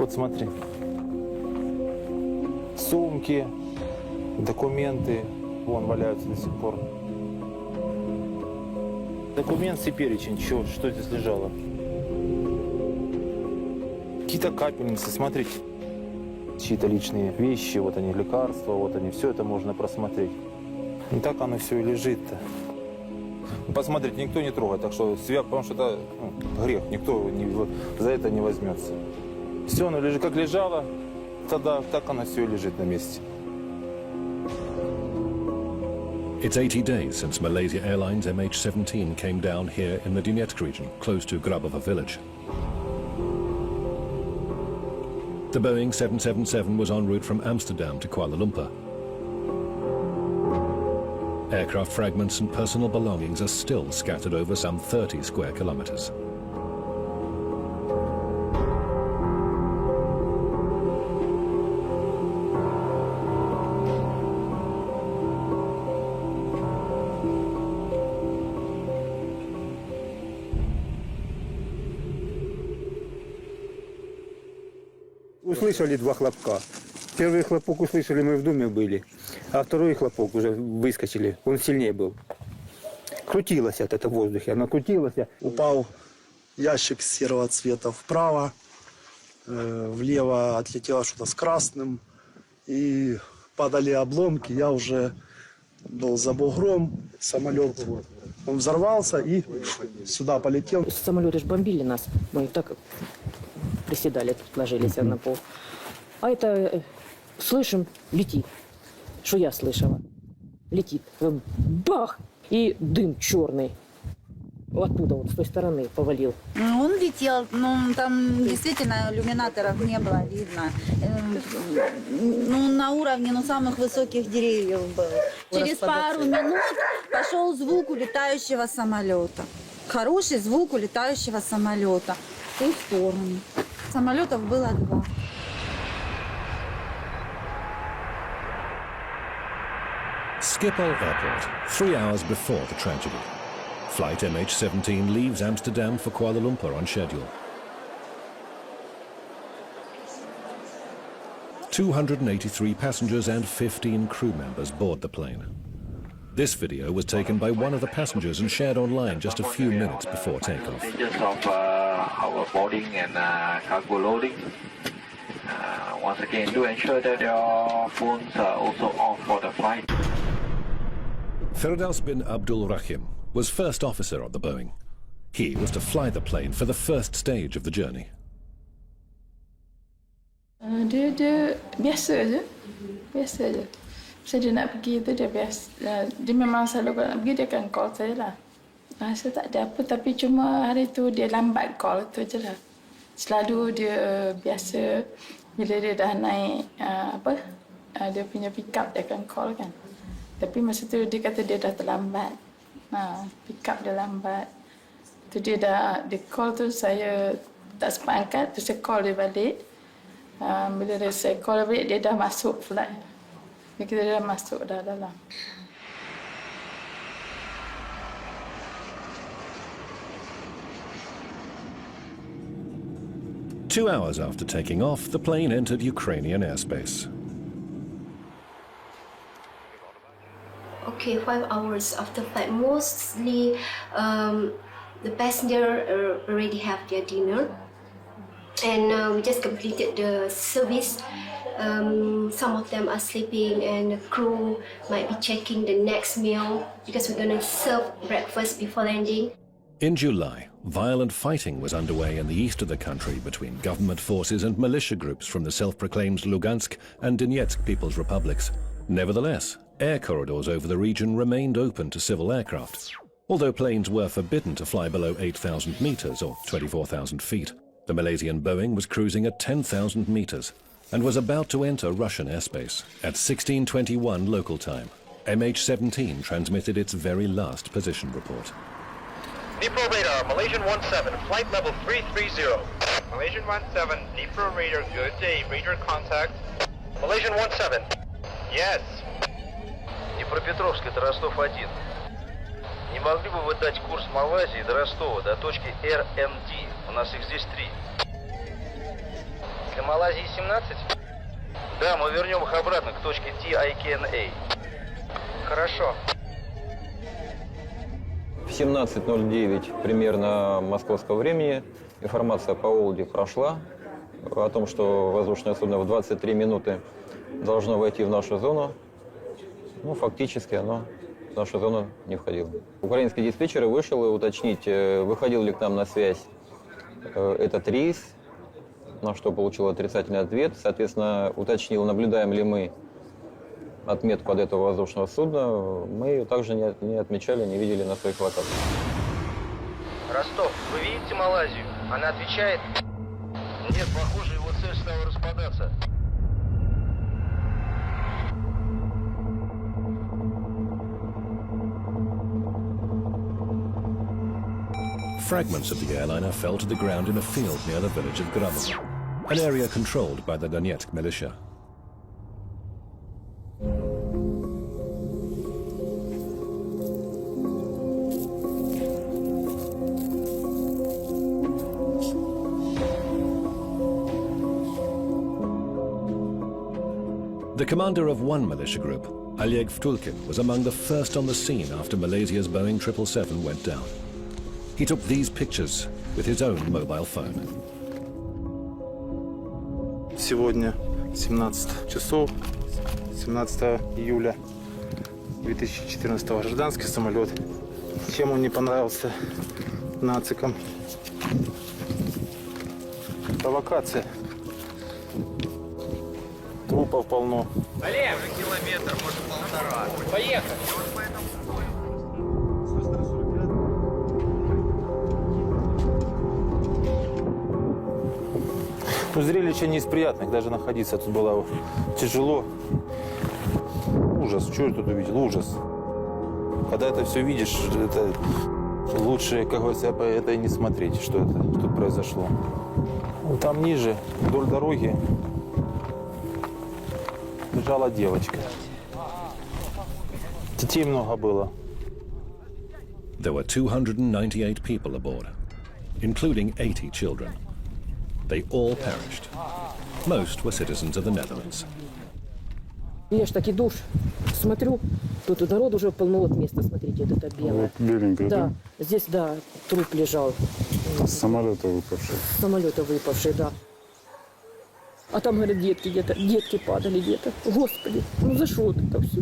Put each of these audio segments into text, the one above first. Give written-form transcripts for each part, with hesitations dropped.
Вот смотри. Сумки, документы, вон валяются до сих пор. Документы и перечень, что здесь лежало. Какие-то капельницы, смотрите. Чьи-то личные вещи, вот они, лекарства, вот они, все это можно просмотреть. И так оно все и лежит-то. Посмотрите, никто не трогает, так что потому что это грех, никто за это не возьмется. Все оно лежит, как лежало, тогда так оно все и лежит на месте. It's 80 days since Malaysia Airlines MH17 came down here in the Donetsk region, close to Grabovo village. The Boeing 777 was en route from Amsterdam to Kuala Lumpur. Aircraft fragments and personal belongings are still scattered over some 30 square kilometers. Услышали два хлопка. Первый хлопок услышали, мы в доме были, а второй хлопок уже выскочили, он сильнее был. Крутилось это в воздухе, она крутилась. Упал ящик серого цвета вправо, влево отлетело что-то с красным, и падали обломки, я уже был за бугром, самолет, он взорвался и сюда полетел. Самолеты же бомбили нас, мы так приседали, тут ложились на пол. А это, слышим, летит. Что я слышала? Летит. Бах! И дым черный. Оттуда, вот с той стороны повалил. Он летел, но там действительно иллюминаторов не было видно. На уровне самых высоких деревьев был. Через пару минут пошел звук улетающего самолета. Хороший звук улетающего самолета. В ту сторону. Самолетов было два. Schiphol Airport, 3 hours before the tragedy. Flight MH17 leaves Amsterdam for Kuala Lumpur on schedule. 283 passengers and 15 crew members board the plane. This video was taken by one of the passengers and shared online just a few minutes before takeoff. Stages of our boarding and cargo loading. Once again, do ensure that your phones are also off for the flight. Firdaus bin Abdul Rahim was first officer of the Boeing. He was to fly the plane for the first stage of the journey. Dia biasa je. Saya dia nak pergi tu dia biasa. Dia memang selalu kalau nak pergi dia akan call saya lah. Saya tak ada apa tapi cuma hari tu dia lambat call tu je lah. Selalu dia biasa bila dia dah naik dia punya pick up dia akan call kan. Tapi masa tu dia kata dia dah terlambat. Pick up dia lambat. Tu dia call tu saya tak sempat angkat tu saya call dia balik. Bila saya call balik dia dah masuk flight. Dia kata dia dah masuk dah dalam. Two hours after taking off, the plane entered Ukrainian airspace. Okay, 5 hours after flight, mostly the passenger already have their dinner, and we just completed the service. Some of them are sleeping, and the crew might be checking the next meal because we're gonna serve breakfast before landing. In July, violent fighting was underway in the east of the country between government forces and militia groups from the self-proclaimed Lugansk and Donetsk People's Republics. Nevertheless, air corridors over the region remained open to civil aircraft, although planes were forbidden to fly below 8,000 meters or 24,000 feet. The Malaysian Boeing was cruising at 10,000 meters and was about to enter Russian airspace. At 16:21 local time, MH17 transmitted its very last position report. Dnipro radar, Malaysian 17, flight level 330. Malaysian 17, Dnipro radar, good day, radar contact. Malaysian 17, yes. Днепропетровск, это Ростов-1. Не могли бы вы дать курс Малайзии до Ростова, до точки РМД? У нас их здесь 3. Для Малайзии 17? Да, мы вернем их обратно к точке TIKNA. Хорошо. В 17:09 примерно московского времени информация по Олде прошла о том, что воздушное судно в 23 минуты должно войти в нашу зону. Ну, фактически оно в нашу зону не входило. Украинский диспетчер вышел и уточнить, выходил ли к нам на связь этот рейс, на что получил отрицательный ответ. Соответственно, уточнил, наблюдаем ли мы отметку от этого воздушного судна. Мы ее также не отмечали, не видели на своих локациях. Ростов, вы видите Малайзию? Она отвечает? Нет, похоже, его цель стала распадаться. Fragments of the airliner fell to the ground in a field near the village of Grabov, an area controlled by the Donetsk militia. The commander of one militia group, Oleg Vtulkin, was among the first on the scene after Malaysia's Boeing 777 went down. He took these pictures with his own mobile phone. Сегодня 17 часов, 17 июля 2014 гражданский самолет. Чем он не понравился нацикам? Провокация. Трупов полно. Олег, километр, может полтора. Поехали. Ну, зрелище не из приятных, даже находиться тут было тяжело. Ужас, что я тут увидел? Ужас. Когда это все видишь, это лучше, как говорится, это и не смотреть, что это тут произошло. Ну, там ниже, вдоль дороги, лежала девочка. Детей много было. There were 298 people aboard, including 80 children. They all perished. Most were citizens of the Netherlands. Я ж так иду, смотрю, тут у народа уже полно вот места, смотрите, вот это белое. Вот беленькое, да? Здесь, да, труп лежал. С самолета выпавший. С самолета выпавший, да. А там, говорят, детки где-то, детки падали где-то. Господи, ну за что вот это все?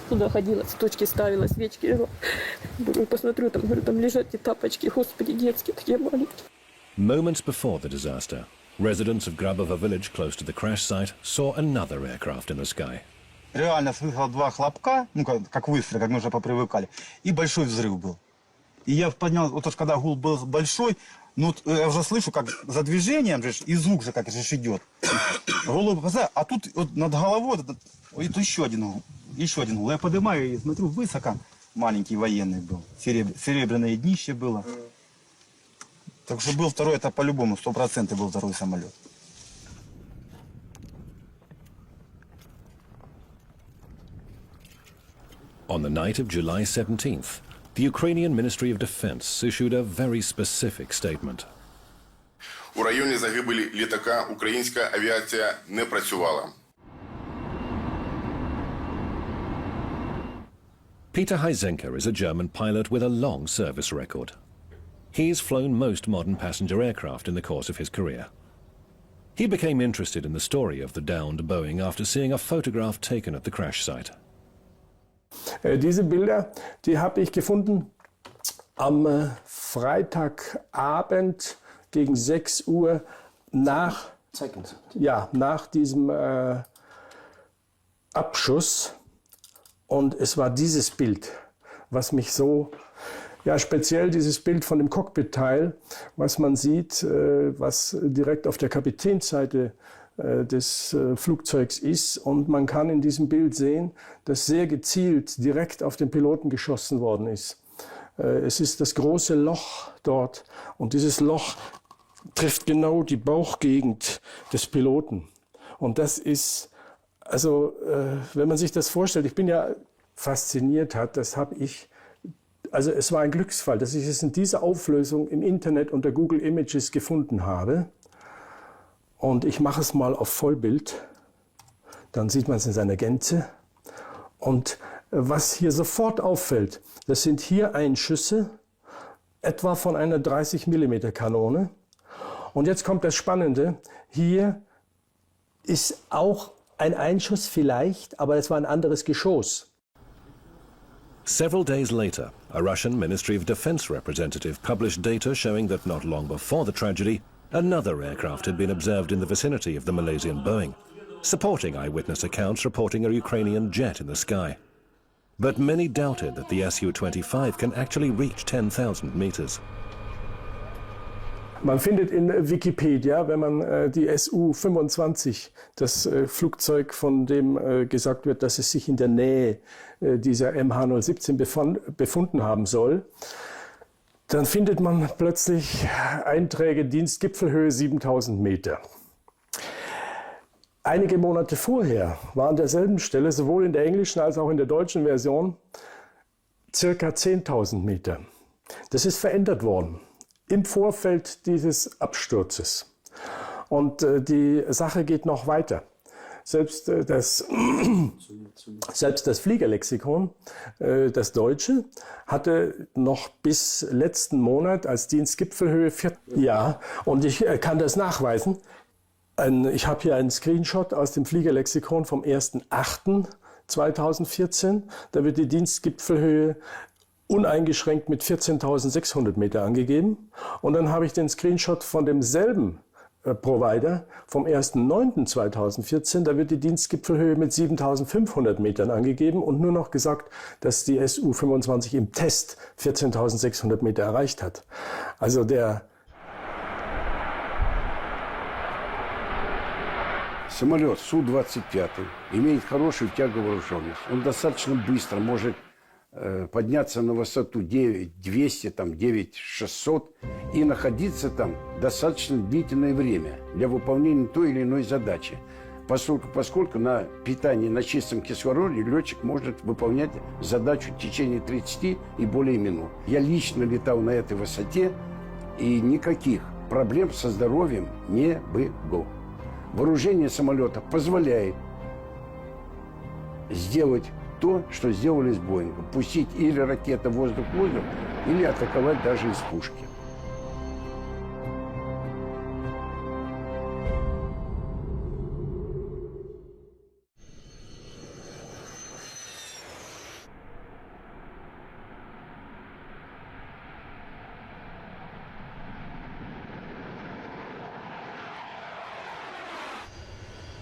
Туда ходила, цветочки ставила, свечки. Посмотрю, там, говорю, там лежат эти тапочки, господи, детские, такие маленькие. Moments before the disaster, residents of Grabova village close to the crash site saw another aircraft in the sky. Реально слышал два хлопка, ну как выстрел, как мы уже попривыкали, и большой взрыв был. И я поднял, вот уж когда гул был большой, ну я уже слышу, как за движением же, и звук же как же идет. Голову показал, а тут вот над головой это еще один гул. Еще один гул. Я поднимаю и смотрю, высоко маленький военный был. Серебряное днище было. Так что был второй, это по-любому, 100% был второй самолет. On the night of July 17th, the Ukrainian Ministry of Defense issued a very specific statement. У районі загибелі літака українська авіація не працювала. Peter Heisenker is a German pilot with a long service record. He's flown most modern passenger aircraft in the course of his career. He became interested in the story of the downed Boeing after seeing a photograph taken at the crash site. Diese Bilder, die habe ich gefunden am Freitagabend gegen 6 Uhr nach diesem Abschuss. Und es war dieses Bild, was mich so, ja speziell dieses Bild von dem Cockpitteil, was man sieht, was direkt auf der Kapitänsseite des Flugzeugs ist. Und man kann in diesem Bild sehen, dass sehr gezielt direkt auf den Piloten geschossen worden ist. Es ist das große Loch dort und dieses Loch trifft genau die Bauchgegend des Piloten. Und das ist, also wenn man sich das vorstellt, ich bin ja fasziniert, das habe ich Also es war ein Glücksfall, dass ich es in dieser Auflösung im Internet unter Google Images gefunden habe. Und ich mache es mal auf Vollbild. Dann sieht man es in seiner Gänze. Und was hier sofort auffällt, das sind hier Einschüsse, etwa von einer 30 mm Kanone. Und jetzt kommt das Spannende. Hier ist auch ein Einschuss vielleicht, aber es war ein anderes Geschoss. Several days later, a Russian Ministry of Defense representative published data showing that not long before the tragedy, another aircraft had been observed in the vicinity of the Malaysian Boeing, supporting eyewitness accounts reporting a Ukrainian jet in the sky. But many doubted that the Su-25 can actually reach 10,000 meters. Man findet in Wikipedia, wenn man die Su-25, das Flugzeug, von dem gesagt wird, dass es sich in der Nähe dieser MH17 befunden haben soll, dann findet man plötzlich Einträge Dienstgipfelhöhe 7000 Meter. Einige Monate vorher war an derselben Stelle, sowohl in der englischen als auch in der deutschen Version, circa 10.000 Meter. Das ist verändert worden im Vorfeld dieses Absturzes. Und die Sache geht noch weiter. Selbst das Fliegerlexikon, das Deutsche, hatte noch bis letzten Monat als Dienstgipfelhöhe 4. Ja, und ich kann das nachweisen. Ich habe hier einen Screenshot aus dem Fliegerlexikon vom 1.8.2014. Da wird die Dienstgipfelhöhe uneingeschränkt mit 14.600 Meter angegeben. Und dann habe ich den Screenshot von demselben Provider vom 1.9.2014. Da wird die Dienstgipfelhöhe mit 7.500 Metern angegeben und nur noch gesagt, dass die Su-25 im Test 14.600 Meter erreicht hat. Also der Самолет Су-25 имеет хорошую тяговооруженность. Он достаточно быстро может подняться на высоту 9200, там, 9600 и находиться там достаточно длительное время для выполнения той или иной задачи. Поскольку на питании на чистом кислороде летчик может выполнять задачу в течение 30 и более минут. Я лично летал на этой высоте, и никаких проблем со здоровьем не было. Вооружение самолета позволяет сделать то, что сделали с Боингом. Пустить или ракета воздух-воздух, или атаковать даже из пушки.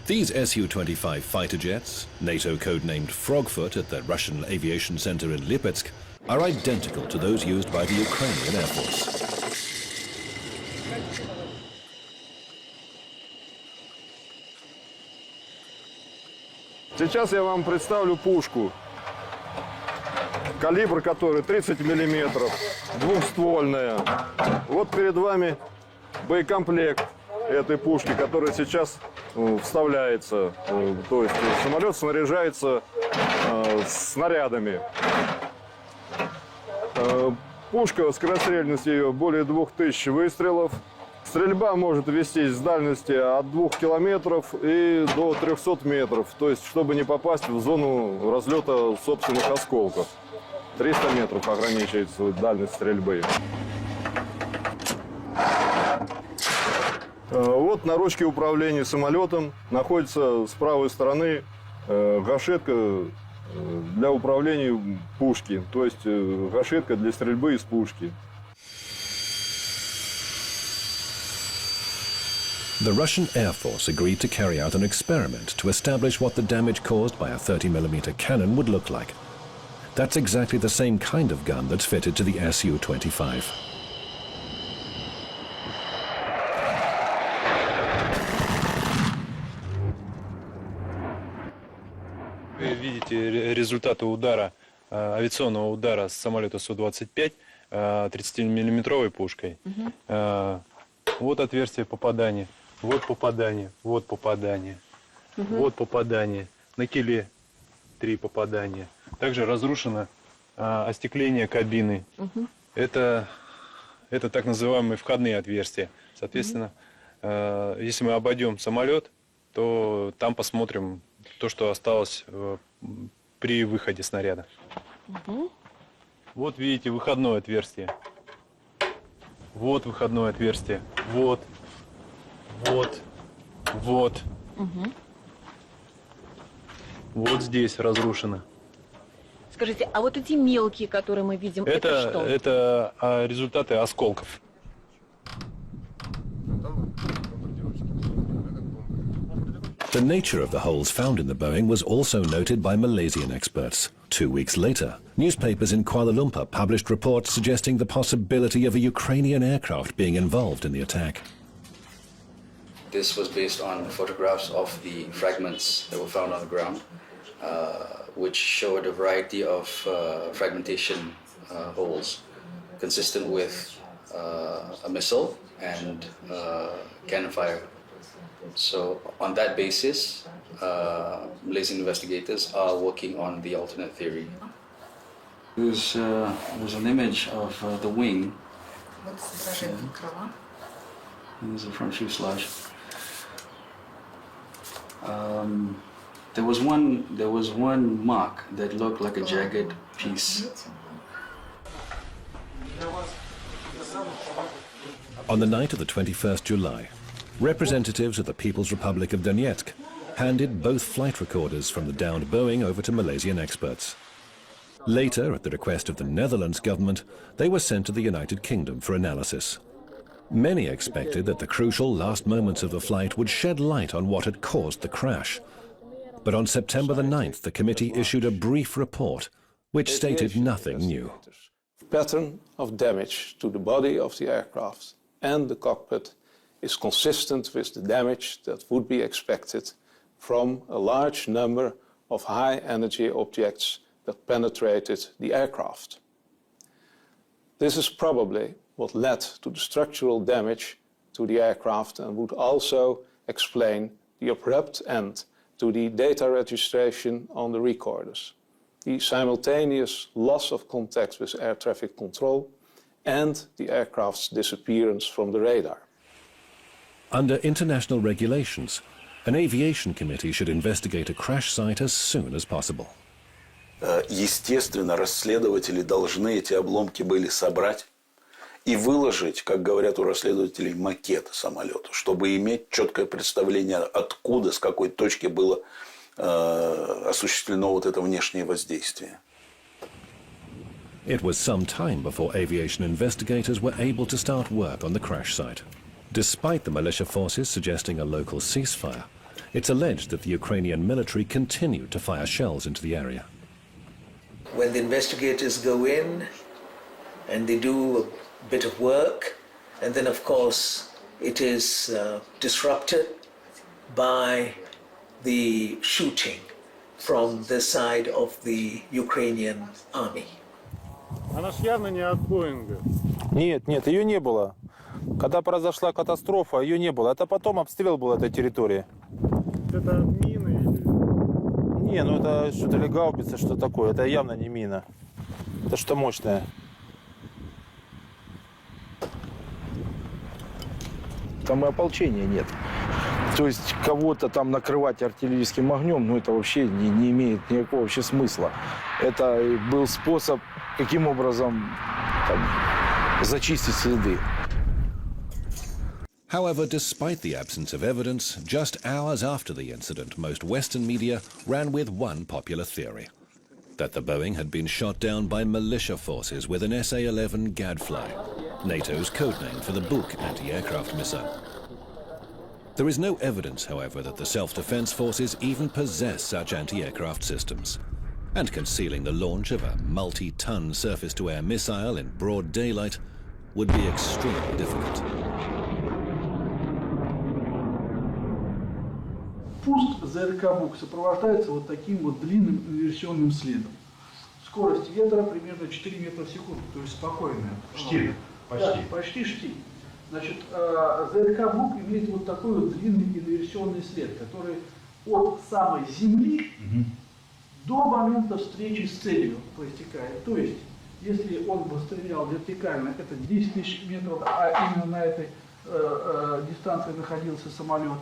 These Su-25 fighter jets, NATO codenamed Frogfoot at the Russian Aviation Center in Lipetsk, are identical to those used by the Ukrainian Air Force. Сейчас я вам представлю пушку, калибр которой 30 миллиметров, двухствольная. Вот перед вами боекомплект этой пушки, которая сейчас вставляется. То есть самолет снаряжается снарядами. Пушка, скорострельность ее более 2000 выстрелов. Стрельба может вестись с дальности от 2 километров и до 300 метров. То есть, чтобы не попасть в зону разлета собственных осколков. 300 метров ограничивается дальность стрельбы. Вот на ручке управления самолетом находится с правой стороны гашетка для управления пушки, то есть гашетка для стрельбы из пушки. The Russian Air Force agreed to carry out an experiment to establish what the damage caused by a 30mm cannon would look like. That's exactly the same kind of gun that's fitted to the Su-25. Вы видите результаты удара, авиационного удара с самолета Су-25 30-миллиметровой пушкой. Вот отверстие попадания, вот попадание, вот попадание, вот попадание. На киле 3 попадания. Также разрушена остекление кабины. Это так называемые входные отверстия. Соответственно, если мы обойдем самолет, то там посмотрим то, что осталось при выходе снаряда. Вот видите выходное отверстие. Вот выходное отверстие. Вот. Вот здесь разрушено. Скажите, а вот эти мелкие, которые мы видим, это что? Это результаты осколков. The nature of the holes found in the Boeing was also noted by Malaysian experts. 2 weeks later, newspapers in Kuala Lumpur published reports suggesting the possibility of a Ukrainian aircraft being involved in the attack. This was based on photographs of the fragments that were found on the ground, which showed a variety of fragmentation holes consistent with a missile and cannon fire. So on that basis, Malaysian investigators are working on the alternate theory. There's an image of the wing. There's the front fuselage. There was one mark that looked like a jagged piece. On the night of the 21st July, representatives of the People's Republic of Donetsk handed both flight recorders from the downed Boeing over to Malaysian experts. Later, at the request of the Netherlands government, they were sent to the United Kingdom for analysis. Many expected that the crucial last moments of the flight would shed light on what had caused the crash. But on September the 9th, the committee issued a brief report which stated nothing new. Pattern of damage to the body of the aircraft and the cockpit is consistent with the damage that would be expected from a large number of high-energy objects that penetrated the aircraft. This is probably what led to the structural damage to the aircraft and would also explain the abrupt end to the data registration on the recorders, the simultaneous loss of contact with air traffic control, and the aircraft's disappearance from the radar. Under international regulations, an aviation committee should investigate a crash site as soon as possible. Естественно, расследователи должны эти обломки были собрать и выложить, как говорят у расследователей, макет самолета, чтобы иметь четкое представление, откуда, с какой точки было осуществлено вот это внешнее воздействие. It was some time before aviation investigators were able to start work on the crash site. Despite the militia forces suggesting a local ceasefire, it's alleged that the Ukrainian military continued to fire shells into the area. When the investigators go in and they do a bit of work, and then of course it is disrupted by the shooting from the side of the Ukrainian army. Она ж явно не от Боинга. Нет, ее не было. Когда произошла катастрофа, ее не было. Это потом обстрел был этой территории. Это мины или... Не, ну это что-то ли гаубица, что такое. Это явно не мина. Это что-то мощное. Там и ополчения нет. То есть кого-то там накрывать артиллерийским огнем, ну это вообще не имеет никакого вообще смысла. Это был способ, каким образом там, зачистить следы. However, despite the absence of evidence, just hours after the incident, most Western media ran with one popular theory: that the Boeing had been shot down by militia forces with an SA-11 Gadfly, NATO's codename for the Buk anti-aircraft missile. There is no evidence, however, that the self-defense forces even possess such anti-aircraft systems. And concealing the launch of a multi-ton surface-to-air missile in broad daylight would be extremely difficult. Пуск ЗРК «Бук» сопровождается вот таким вот длинным инверсионным следом. Скорость ветра примерно 4 метра в секунду, то есть спокойная. Штиль. Почти. Да, почти штиль. Значит, ЗРК «Бук» имеет вот такой вот длинный инверсионный след, который от самой Земли до момента встречи с целью проистекает. То есть, если он бы стрелял вертикально, это 10 тысяч метров, а именно на этой дистанции находился самолет,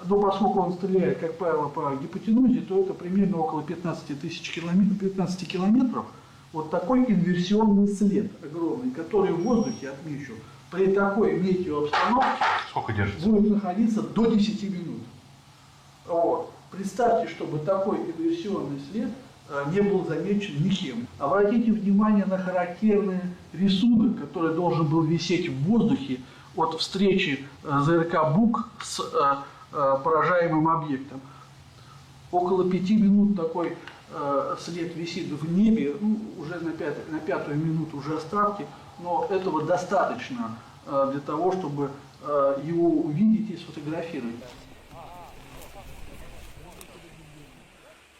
но поскольку он стреляет, как правило, по гипотенузе, то это примерно около 15 тысяч километров, 15 километров. Вот такой инверсионный след огромный, который в воздухе, отмечу, при такой метеообстановке будет находиться до 10 минут. Вот. Представьте, чтобы такой инверсионный след не был замечен никем. Обратите внимание на характерный рисунок, который должен был висеть в воздухе от встречи ЗРК «Бук» с поражаемым объектом. Около 5 минут такой след висит в небе, ну, уже на пятую минуту уже остатки, но этого достаточно для того, чтобы его увидеть и сфотографировать.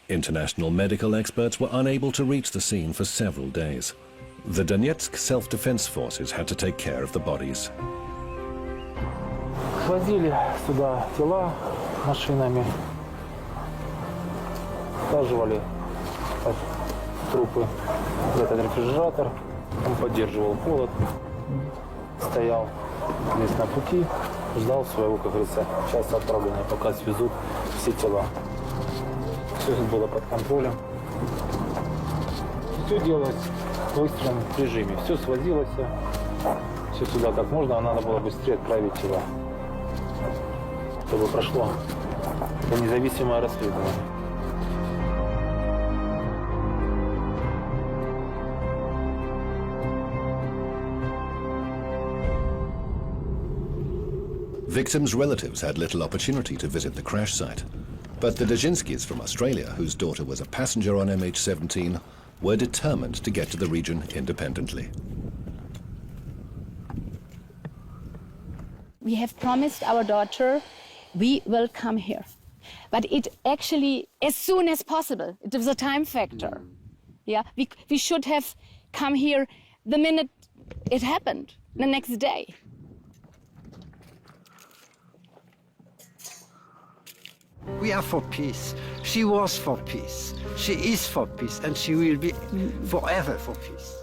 International medical experts were unable to reach the scene for several days. The Donetsk self-defense forces had to take care of the bodies. Свозили сюда тела машинами, всаживали трупы в этот рефрижератор, он поддерживал холод, стоял здесь на пути, ждал своего, как говорится, часа отправления, пока свезут все тела. Все было под контролем. Все делалось в быстром режиме. Все свозилось, все сюда как можно, а надо было быстрее отправить тела, чтобы прошло независимое расследование. Victims' relatives had little opportunity to visit the crash site. But the Dzerzhinskis from Australia, whose daughter was a passenger on MH17, were determined to get to the region independently. We have promised our daughter we will come here. But it actually, as soon as possible, it was a time factor. Yeah, we should have come here the minute it happened, the next day. We are for peace. She was for peace. She is for peace, and she will be forever for peace.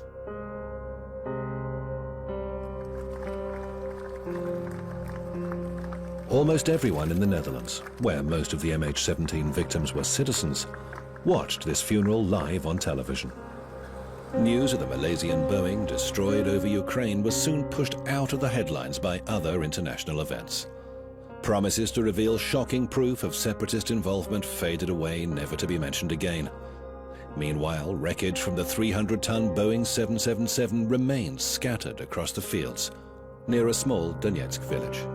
Almost everyone in the Netherlands, where most of the MH17 victims were citizens, watched this funeral live on television. News of the Malaysian Boeing destroyed over Ukraine was soon pushed out of the headlines by other international events. Promises to reveal shocking proof of separatist involvement faded away, never to be mentioned again. Meanwhile, wreckage from the 300-ton Boeing 777 remains scattered across the fields near a small Donetsk village.